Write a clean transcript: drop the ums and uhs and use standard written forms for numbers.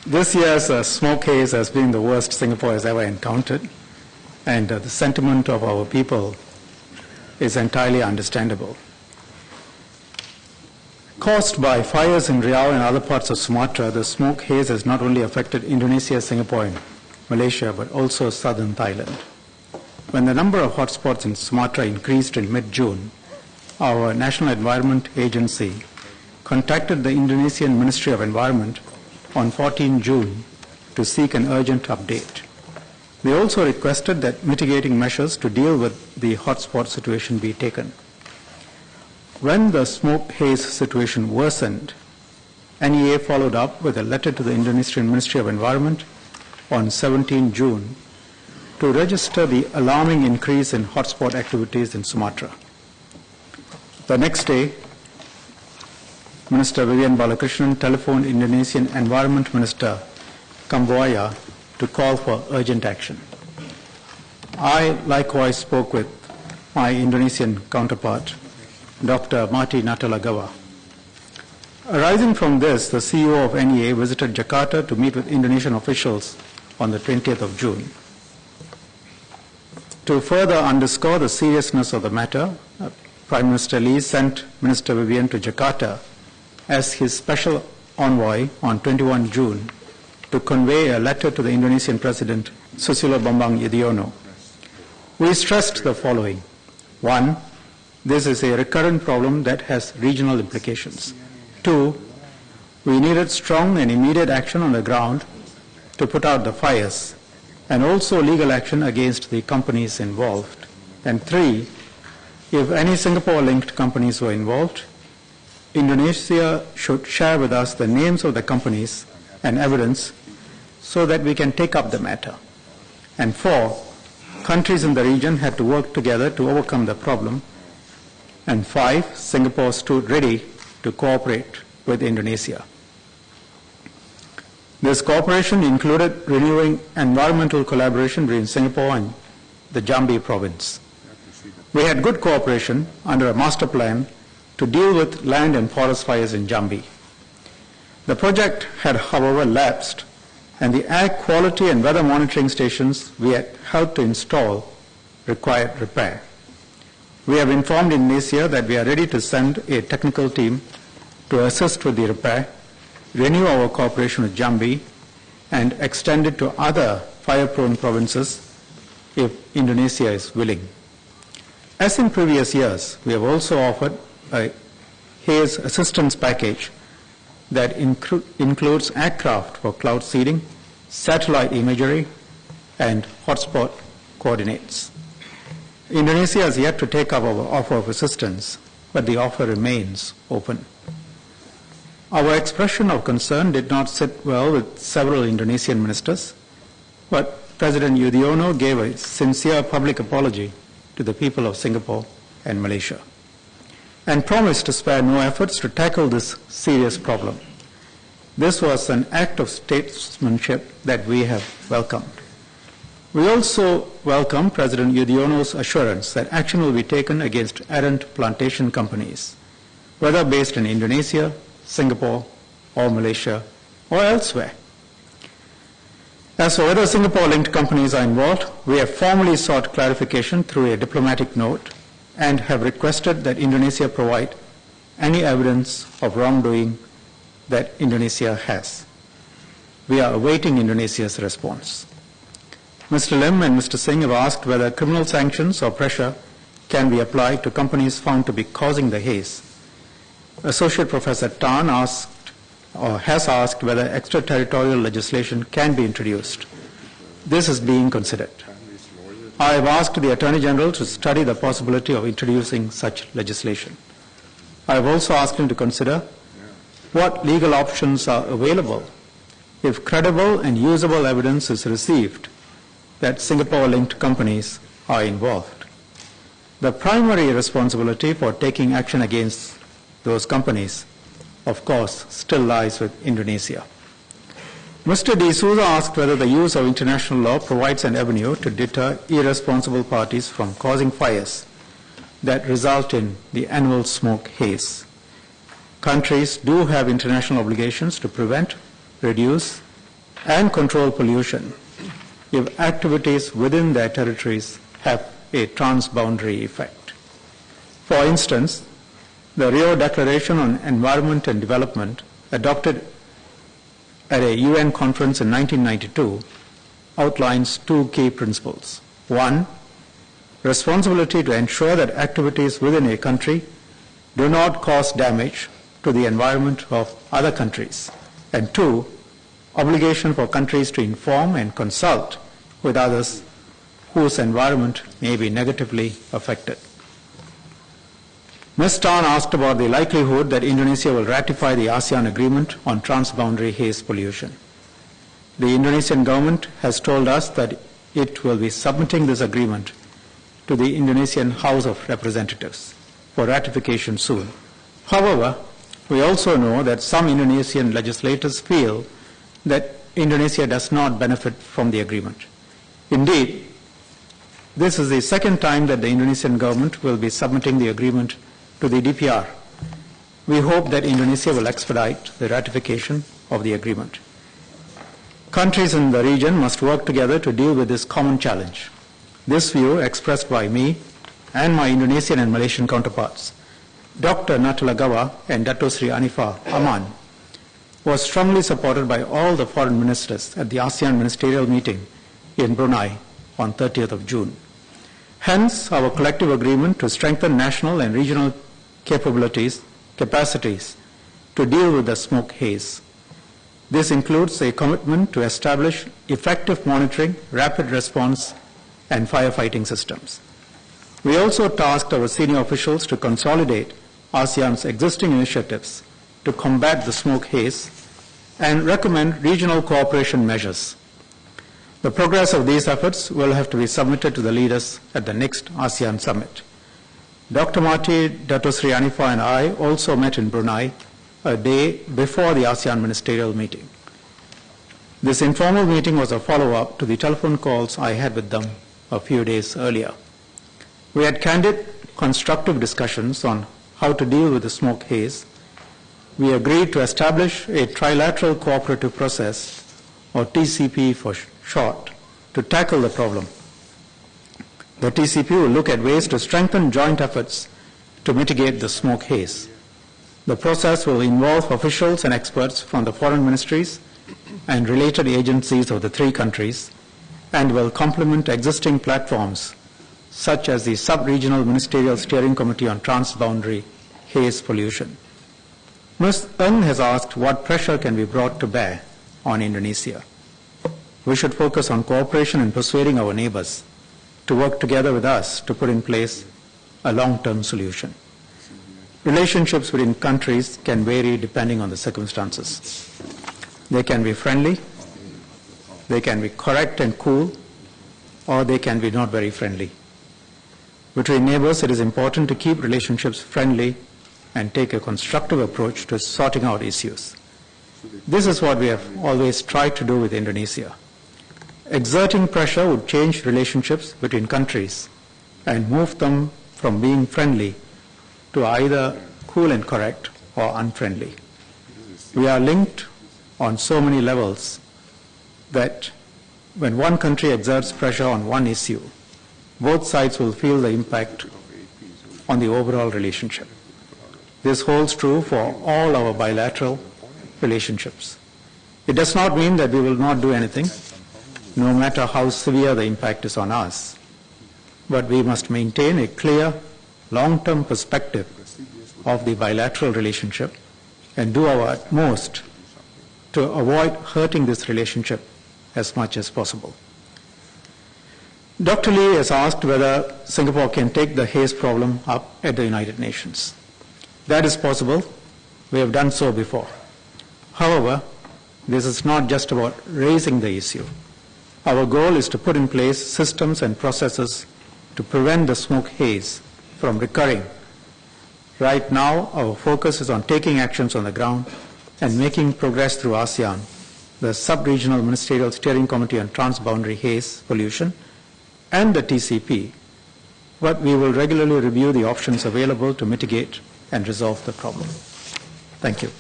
This year's smoke haze has been the worst Singapore has ever encountered, and the sentiment of our people is entirely understandable. Caused by fires in Riau and other parts of Sumatra, the smoke haze has not only affected Indonesia, Singapore, and Malaysia, but also southern Thailand. When the number of hotspots in Sumatra increased in mid-June, our National Environment Agency contacted the Indonesian Ministry of Environment on 14 June to seek an urgent update. They also requested that mitigating measures to deal with the hotspot situation be taken. When the smoke haze situation worsened, NEA followed up with a letter to the Indonesian Ministry of Environment on 17 June to register the alarming increase in hotspot activities in Sumatra. The next day, Minister Vivian Balakrishnan telephoned Indonesian Environment Minister Kambuaya to call for urgent action. I likewise spoke with my Indonesian counterpart, Dr. Marty Natalagawa. Arising from this, the CEO of NEA visited Jakarta to meet with Indonesian officials on the 20th of June. To further underscore the seriousness of the matter, Prime Minister Lee sent Minister Vivian to Jakarta as his special envoy on 21 June to convey a letter to the Indonesian President Susilo Bambang Yudhoyono. We stressed the following. One, this is a recurrent problem that has regional implications. Two, we needed strong and immediate action on the ground to put out the fires, and also legal action against the companies involved. And three, if any Singapore-linked companies were involved, Indonesia should share with us the names of the companies and evidence so that we can take up the matter. And four, countries in the region had to work together to overcome the problem. And five, Singapore stood ready to cooperate with Indonesia. This cooperation included renewing environmental collaboration between Singapore and the Jambi province. We had good cooperation under a master plan to deal with land and forest fires in Jambi. The project had, however, lapsed, and the air quality and weather monitoring stations we had helped to install required repair. We have informed Indonesia that we are ready to send a technical team to assist with the repair, renew our cooperation with Jambi, and extend it to other fire-prone provinces if Indonesia is willing. As in previous years, we have also offered a Haze assistance package that includes aircraft for cloud seeding, satellite imagery, and hotspot coordinates. Indonesia has yet to take up our offer of assistance, but the offer remains open. Our expression of concern did not sit well with several Indonesian ministers, but President Yudhoyono gave a sincere public apology to the people of Singapore and Malaysia, and promised to spare no efforts to tackle this serious problem. This was an act of statesmanship that we have welcomed. We also welcome President Yudhoyono's assurance that action will be taken against errant plantation companies, whether based in Indonesia, Singapore, or Malaysia, or elsewhere. As for whether Singapore-linked companies are involved, we have formally sought clarification through a diplomatic note and have requested that Indonesia provide any evidence of wrongdoing that Indonesia has. We are awaiting Indonesia's response. Mr. Lim and Mr. Singh have asked whether criminal sanctions or pressure can be applied to companies found to be causing the haze. Associate Professor Tan has asked whether extraterritorial legislation can be introduced. This is being considered. I have asked the Attorney General to study the possibility of introducing such legislation. I have also asked him to consider what legal options are available if credible and usable evidence is received that Singapore-linked companies are involved. The primary responsibility for taking action against those companies, of course, still lies with Indonesia. Mr. De Souza asked whether the use of international law provides an avenue to deter irresponsible parties from causing fires that result in the annual smoke haze. Countries do have international obligations to prevent, reduce, and control pollution if activities within their territories have a transboundary effect. For instance, the Rio Declaration on Environment and Development, adopted at a UN conference in 1992, outlines two key principles. One, responsibility to ensure that activities within a country do not cause damage to the environment of other countries. And two, obligation for countries to inform and consult with others whose environment may be negatively affected. Ms. Tan asked about the likelihood that Indonesia will ratify the ASEAN Agreement on Transboundary Haze Pollution. The Indonesian government has told us that it will be submitting this agreement to the Indonesian House of Representatives for ratification soon. However, we also know that some Indonesian legislators feel that Indonesia does not benefit from the agreement. Indeed, this is the second time that the Indonesian government will be submitting the agreement to the DPR. We hope that Indonesia will expedite the ratification of the agreement. Countries in the region must work together to deal with this common challenge. This view, expressed by me and my Indonesian and Malaysian counterparts, Dr. Natulagawa and Dato Sri Anifa Aman, was strongly supported by all the foreign ministers at the ASEAN ministerial meeting in Brunei on 30th of June. Hence, our collective agreement to strengthen national and regional capacities to deal with the smoke haze. This includes a commitment to establish effective monitoring, rapid response, and firefighting systems. We also tasked our senior officials to consolidate ASEAN's existing initiatives to combat the smoke haze and recommend regional cooperation measures. The progress of these efforts will have to be submitted to the leaders at the next ASEAN summit. Dr. Marty, Dato Sri Anifa and I also met in Brunei a day before the ASEAN ministerial meeting. This informal meeting was a follow-up to the telephone calls I had with them a few days earlier. We had candid, constructive discussions on how to deal with the smoke haze. We agreed to establish a trilateral cooperative process, or TCP for short, to tackle the problem. The TCP will look at ways to strengthen joint efforts to mitigate the smoke haze. The process will involve officials and experts from the foreign ministries and related agencies of the three countries and will complement existing platforms such as the Sub-Regional Ministerial Steering Committee on Transboundary Haze Pollution. Ms. Ng has asked what pressure can be brought to bear on Indonesia. We should focus on cooperation and persuading our neighbours to work together with us to put in place a long-term solution. Relationships between countries can vary depending on the circumstances. They can be friendly, they can be correct and cool, or they can be not very friendly. Between neighbours, it is important to keep relationships friendly and take a constructive approach to sorting out issues. This is what we have always tried to do with Indonesia. Exerting pressure would change relationships between countries and move them from being friendly to either cool and correct or unfriendly. We are linked on so many levels that when one country exerts pressure on one issue, both sides will feel the impact on the overall relationship. This holds true for all our bilateral relationships. It does not mean that we will not do anything, no matter how severe the impact is on us. But we must maintain a clear, long-term perspective of the bilateral relationship and do our utmost to avoid hurting this relationship as much as possible. Dr. Lee has asked whether Singapore can take the haze problem up at the United Nations. That is possible. We have done so before. However, this is not just about raising the issue. Our goal is to put in place systems and processes to prevent the smoke haze from recurring. Right now, our focus is on taking actions on the ground and making progress through ASEAN, the Sub-Regional Ministerial Steering Committee on Transboundary Haze Pollution, and the TCP, but we will regularly review the options available to mitigate and resolve the problem. Thank you.